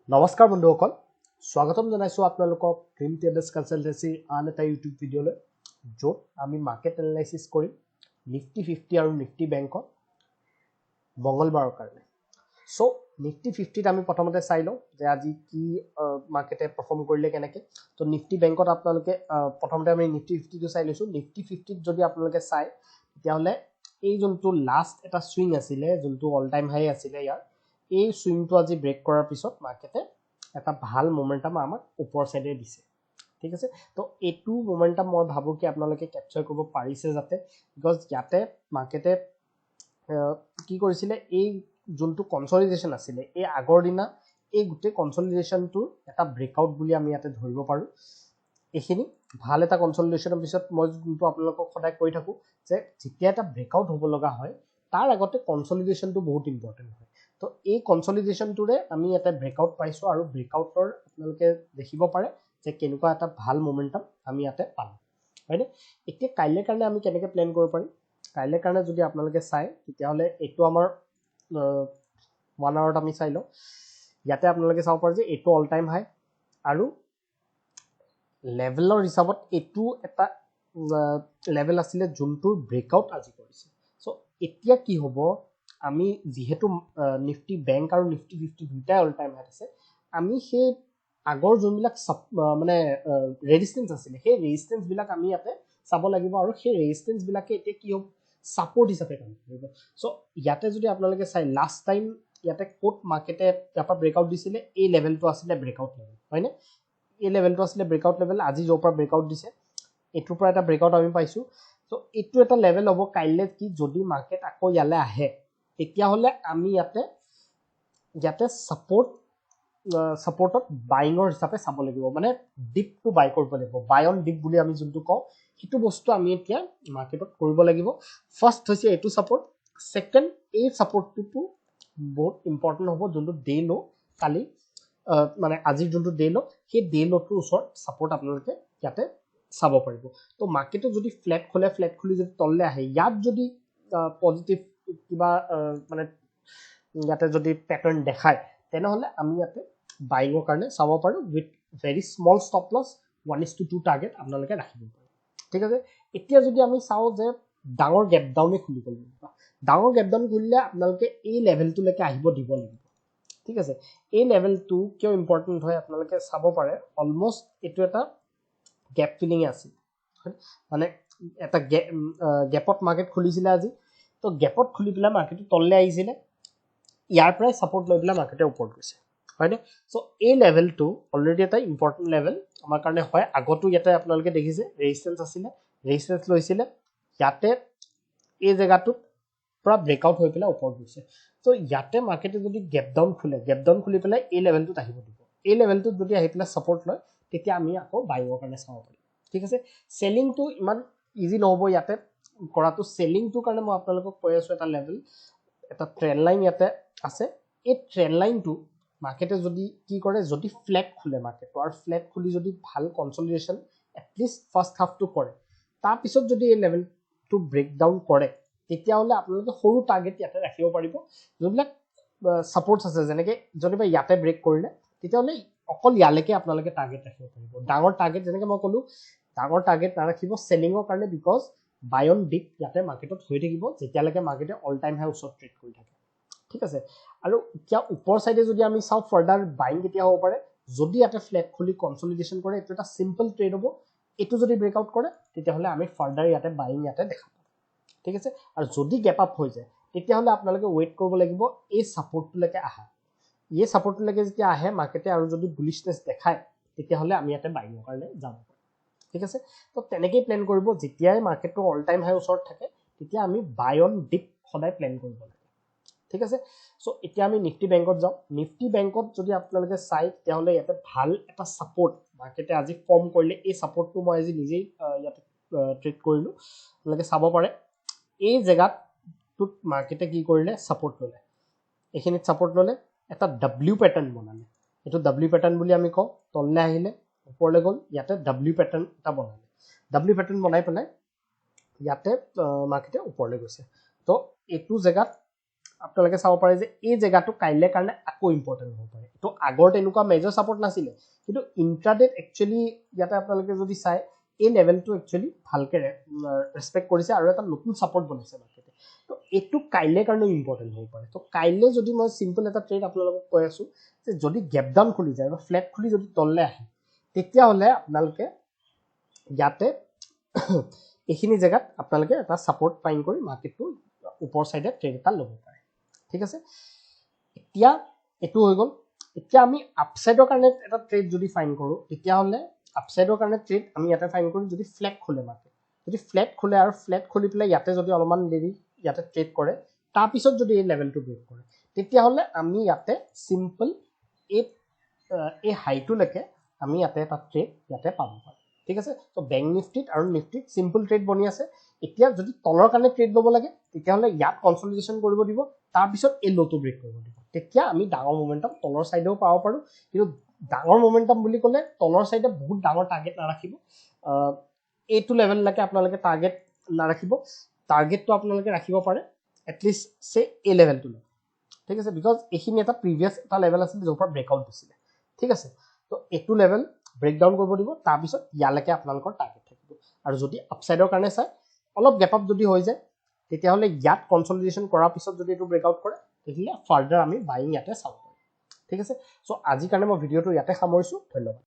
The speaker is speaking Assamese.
নমস্কাৰ বন্ধুসকল স্বাগতম জনাইছো আপোনালোকক ড্ৰিম ট্ৰেডাৰ্ছ কনসালটেন্সি আন এটা ইউটিউব ভিডিঅ'লৈ য'ত আমি মাৰ্কেট এনালাইসিস কৰিম নিফটি 50 আৰু নিফটি বেংকত মঙ্গলবাৰৰ কাৰণে সো নিফটি 50 আমি প্ৰথমতে চাই লওঁ যে আজি কি মাৰ্কেটে পাৰফৰ্ম কৰিলে কেনেকৈ তো নিফটি বেংকত আপোনালোকে প্ৰথমতে আমি নিফটি 50 টো চাই লৈছো নিফটি 50 যদি আপোনালোকে চাই তেতিয়াহলে এই যোনটো লাষ্ট এটা সুইং আছিলে যোনটো অল টাইম হাই আছিলে ইয়াৰ এই সুইংটো আজি ব্ৰেক কৰাৰ পিছত মাৰ্কেটে এটা ভাল মোমেন্টাম আমাক ওপৰ সাইডে দিছে ঠিক আছে তো এটু মোমেন্টাম মই ভাবো কি আপোনালোকে ক্যাপচাৰ কৰিব পাৰিছে যাতে বিকজ ইয়াতে মাৰ্কেটে কি কৰিছিলে এই যোনটো কনসলিডেশন আছিলে এই আগৰ দিনা এই গুটে কনসলিডেশনটো এটা ব্ৰেকআউট বুলি আমি ইয়াতে ধৰিব পাৰো এখিনি ভাল এটা কনসলিডেশনৰ পিছত মই যোনটো আপোনালোকক সদায় কৈ থাকো যে যেতিয়া এটা ব্ৰেকআউট হ'ব লগা হয় তাৰ আগতে কনসলিডেশনটো বহুত ইম্পৰ্টেন্ট হয় তো এই কনসলিডেশনটোৰে আমি এটা ব্ৰেকআউট পাইছো আৰু ব্ৰেকআউটৰ আপোনালোকে দেখিব পাৰে যে কেনেকুৱা এটা ভাল মোমেন্টাম আমি ইয়াতে পালো হয়নে এতিয়া কাইলে কাৰণে আমি কেনেকৈ প্ল্যান কৰিব পাৰিম কাইলে কাৰণে যদি আপোনালোকে চাই তেতিয়াহলে এটো আমাৰ 1 আৱাৰত আমি চাই লওঁ ইয়াতে আপোনালোকে চাব পাৰে যে এটো অল টাইম হাই আৰু লেভেলৰ হিচাপত এটো এটা লেভেল আছিলে যোনটোৰ ব্ৰেকআউট আজি কৰিছে সো এতিয়া কি হ'ব আমি যেহেতু নিফটি বেংক আৰু নিফটি 50 দুটাই অল টাইম হাই আছে আমি সেই আগৰ যোনবিলাক মানে ৰেজিস্ট্যান্স আছিলে সেই ৰেজিস্ট্যান্স বিলাক আমি ইয়াতে চাব লাগিব আৰু সেই ৰেজিস্ট্যান্স বিলাকে এতিয়া কি হ'ব সাপোৰ্ট হিচাপে কাম কৰিব সো ইয়াতে যদি আপোনালোকে চাই লাষ্ট টাইম ইয়াতে কোট মাৰ্কেটে ইয়াপা ব্ৰেকআউট দিছিলে এই লেভেলটো আছিলে ব্ৰেকআউট লেভেল হয়নে এই লেভেলটো আছিলে ব্ৰেকআউট লেভেল আজি যৰ পৰা ব্ৰেকআউট দিছে এটোৰ পৰা এটা ব্ৰেকআউট আমি পাইছো সো এটো এটা লেভেল হ'ব কাইলে কি যদি মাৰ্কেট আকৌ ইয়ালে আহে তেতিয়া হলে আমি ইয়াতে সাপোৰ্টত বাইঙৰ হিচাপে চাব লাগিব মানে ডিপ টু বাই কৰিব লাগিব বাই অন ডিপ বুলি আমি যোনটো কওঁ হিটো বস্তু আমি এতিয়া মাৰ্কেটত কৰিব লাগিব ফাৰ্স্ট হৈছে এটো সাপোৰ্ট সেকেন্ড এই সাপোৰ্টটো বহুত ইম্পৰ্টেন্ট হ'ব যোনটো ডে লো কালি মানে আজিৰ যোনটো ডে লো সেই ডে লোটোৰ ওচৰত সাপোৰ্ট আপোনালোকে ইয়াতে চাব পাৰিব তো মাৰ্কেটে যদি ফ্ল্যাট খুলি যদি তললে আহে ইয়াত যদি পজিটিভ কিবা মানে ইয়াতে যদি প্যাটার্ন দেখায় তেনেহলে আমি ইয়াতে বাইঙৰ কাৰণে চাব পাৰো with very small stop loss 1:2 target আপোনালোকে ৰাখিব পাৰে ঠিক আছে এতিয়া যদি আমি চাও যে ডাঙৰ গ্যাপ ডাউনে খুলি গ'ল ডাঙৰ গ্যাপ ডাউন খুলিলে আপোনালোকে এই লেভেলটো লৈকে আহিব দিব লাগিব ঠিক আছে এই লেভেলটো কিয় ইম্পৰ্টেন্ট হয় আপোনালোকে চাব পাৰে অলমোস্ট এটো এটা গ্যাপ ফিলিং আছে মানে এটা গ্যাপত মাৰ্কেট খুলিছিলে আজি তো গ্যাপত খুলি পেলা মাৰ্কেটটো তললে আহিছিলে ইয়াৰ পৰা সাপোৰ্ট লৈ পেলা মাৰ্কেটে ওপৰত গৈছে হয়নে সো এই লেভেলটো অলৰেডি এটা ইম্পৰ্টেন্ট লেভেল আমাৰ কাৰণে হয় আগতো ইয়াতে আপোনালোকে দেখিছে ৰেজিস্ট্যান্স আছিলে ৰেজিস্ট্যান্স লৈছিলে ইয়াতে এই জায়গাটোত পুৰা ব্ৰেকআউট হৈ পেলা ওপৰত গৈছে তো ইয়াতে মাৰ্কেটে যদি গ্যাপ ডাউন খুলি পেলা এই লেভেলটোত আহিব দিব এই লেভেলটোত যদি আহি পেলা সাপোর্ট লয় তেতিয়া আমি আকৌ বাইঙৰ কাৰণে চাব পাৰিম ঠিক আছে সেলিংটো ইমান ইজি নহব ইয়াতে কৰাটো সেলিংটো কাৰণে মই আপোনালোকক কৈ আছো এটা লেভেল এটা ট্ৰেন্ড লাইন ইয়াতে আছে এই ট্ৰেন্ড লাইনটো মাৰ্কেটে যদি কি কৰে যদি ফ্ল্যাট খুলে মাৰ্কেটটো আৰু ফ্ল্যাট খুলি যদি ভাল কনসলিডেশন এটলিষ্ট ফাৰ্স্ট হাফটো কৰে তাৰ পিছত যদি এই লেভেলটো ব্ৰেক ডাউন কৰে তেতিয়া হলে আপোনালোকে সৰু টাৰ্গেট ইয়াতে ৰাখিব পাৰিব যোনবিলাক সাপোৰ্টস আছে যেনেকে যদিবা ইয়াতে ব্ৰেক কৰিলে তেতিয়া হলে অকল ইয়ালৈকে আপোনালোকে টাৰ্গেট ৰাখিব পাৰিব ডাঙৰ টাৰ্গেট যেনেকে মই কলো ডাঙৰ টাৰ্গেট নাৰাখিব সেলিংৰ কাৰণে বিকজ বাই অন ডিপ ইয়াতে মাৰ্কেটত হৈ থাকিব যেতিয়ালৈকে মাৰ্কেটে অল টাইম হাই ওচৰত ট্ৰেড কৰি থাকে ঠিক আছে আৰু কিয়া ওপৰ সাইডে যদি আমি চাও ফাৰ্দাৰ বাইং কেতিয়া হ'ব পাৰে যদি ইয়াতে ফ্ল্যাট খুলি কনসলিডেশন কৰে এটো এটা সিম্পল ট্ৰেড হ'ব এটো যদি ব্ৰেকআউট কৰে তেতিয়া হলে আমি ফাৰ্দাৰ ইয়াতে বাইং ইয়াতে দেখা পাম ঠিক আছে আৰু যদি গ্যাপ আপ হৈ যায় তেতিয়া হলে আপোনালোকে ওয়েট কৰিব লাগিব এই সাপোৰ্টটো লৈকে আহা এই সাপোৰ্টটো লৈকে যেতিয়া আহে মাৰ্কেটে আৰু যদি বুলিশনেস দেখায় তেতিয়া হলে আমি ইয়াতে বাইঙৰ কাৰণে যাম ঠিক আছে তো তেনেকৈ প্ল্যান কৰিব যেতিয়াই মাৰ্কেটটো অল টাইম হাই ওচৰত থাকে তেতিয়া আমি বাই অন ডিপ সদায় প্ল্যান কৰিব লাগে ঠিক আছে সো এতিয়া আমি নিফটি বেংকত যাও নিফটি বেংকত যদি আপোনালোকে চাই তেতিয়াহলে ইয়াতে ভাল এটা সাপোর্ট মাৰ্কেটে আজি ফৰ্ম কৰিলে এই সাপোৰ্টটো মই আজি নিজেই ইয়াতে ট্ৰেড কৰিলো আপোনালোকে চাব পাৰে এই জায়গাটোত মাৰ্কেটে কি কৰিলে সাপোৰ্ট ললে এখিনিত সাপোৰ্ট ললে এটা ডব্লিউ প্যাটাৰ্ন বনালে এটো ডব্লিউ প্যাটাৰ্ন বুলি আমি কওঁ তললে আহিলে ওপৰলে গল ইয়াতে ডব্লিউ প্যাটাৰ্ন এটা বনালে ডব্লিউ প্যাটাৰ্ন বনাই পেলাই ইয়াতে মাৰ্কেটে ওপৰলে গৈছে তো এটো জায়গাত আপোনালোকে চাব পাৰে যে এই জেগাটো কাইলৈ কাৰণে আকৌ ইম্পৰ্টেণ্ট হ'ব পাৰে তো আগৰ তেনেকুৱা মেজৰ ছাপৰ্ট নাছিলে কিন্তু ইন্ট্ৰাডেত একচুৱেলি ইয়াতে আপোনালোকে যদি চাই এই লেভেলটো একচুৱেলি ভালকে ৰেসপেক্ট কৰিছে আৰু এটা নতুন ছাপৰ্ট বনাইছে মাৰ্কেটে তো এইটো কাইলৈ কাৰণে ইম্পৰ্টেণ্ট হ'ব পাৰে তো কাইলৈ যদি মই সিম্পল এটা ট্ৰেড আপোনালোকক কৈ আছো যে যদি গ্যাপ ডাউন খুলি যায় বা ফ্লেট খুলি যদি তললে আহে তেতিয়া হলে আপোনালোকে ইয়াতে এইখিনি জেগাত আপোনালোকে এটা সাপোৰ্ট ফাইন কৰি মাৰ্কেটটো ওপৰ সাইডে ট্ৰেড এটা ল'ব পাৰে ঠিক আছে এতিয়া এটো হৈ গল এতিয়া আমি আপসাইডৰ কাৰণে এটা ট্ৰেড যদি ফাইন কৰো তেতিয়া হলে আপসাইডৰ কাৰণে ট্ৰেড আমি ইয়াতে ফাইন কৰো যদি ফ্লেট খোলে মাৰ্কেট যদি ফ্লেট খোলে আৰু ফ্লেট খুলি পেলাই ইয়াতে যদি অলপমান দেৰি ইয়াতে ট্ৰেড কৰে তাৰ পিছত যদি এই লেভেলটো ব্ৰেক কৰে তেতিয়া হলে আমি ইয়াতে সিম্পল এই হাইটো লৈকে আমি ইয়াতে এটা ট্ৰেড ইয়াতে পাব পাৰো ঠিক আছে তো ব্যাংক নিফটিত আৰু নিফটিত সিম্পল ট্ৰেড বনি আছে এতিয়া যদি তলৰ কাৰণে ট্ৰেড ল'ব লাগে তেতিয়া হলে ইয়াত কনসলিডেশন কৰিব দিব তাৰ পিছত এই লোটো ব্ৰেক কৰিব দিব তেতিয়া আমি ডাঙৰ মোমেন্টাম তলৰ সাইডেও পাব পাৰো কিন্তু ডাঙৰ মোমেন্টাম বুলি ক'লে তলৰ সাইডে বহুত ডাঙৰ টাৰ্গেট নাৰাখিব এইটো লেভেল লৈকে আপোনালোকে টাৰ্গেট নাৰাখিব টাৰ্গেটটো আপোনালোকে ৰাখিব পাৰে এটলিষ্ট সে এই লেভেলটো ঠিক আছে বিকজ এইখিনি এটা প্ৰিভিয়াছ এটা লেভেল আছিল যৰ পৰা ব্ৰেকআউট দিছিলে ঠিক আছে তো এইটো লেভেল ব্ৰেক ডাউন কৰিব দিব তাৰ পিছত ইয়ালৈকে আপোনালোকৰ টাৰ্গেট থাকিব আৰু যদি আপসাইডৰ কাৰণে চাই অলপ গ্যাপ আপ যদি হৈ যায় তেতিয়া হলে ইয়াত কনসলিডেশন কৰাৰ পিছত যদি এটো ব্ৰেকআউট কৰে তেতিয়া ফাৰ্দাৰ আমি বাইং ইয়াতে চাব পাৰিম ঠিক আছে সো আজি কাৰণে মই ভিডিওটো ইয়াতে সামৰিছো ধন্যবাদ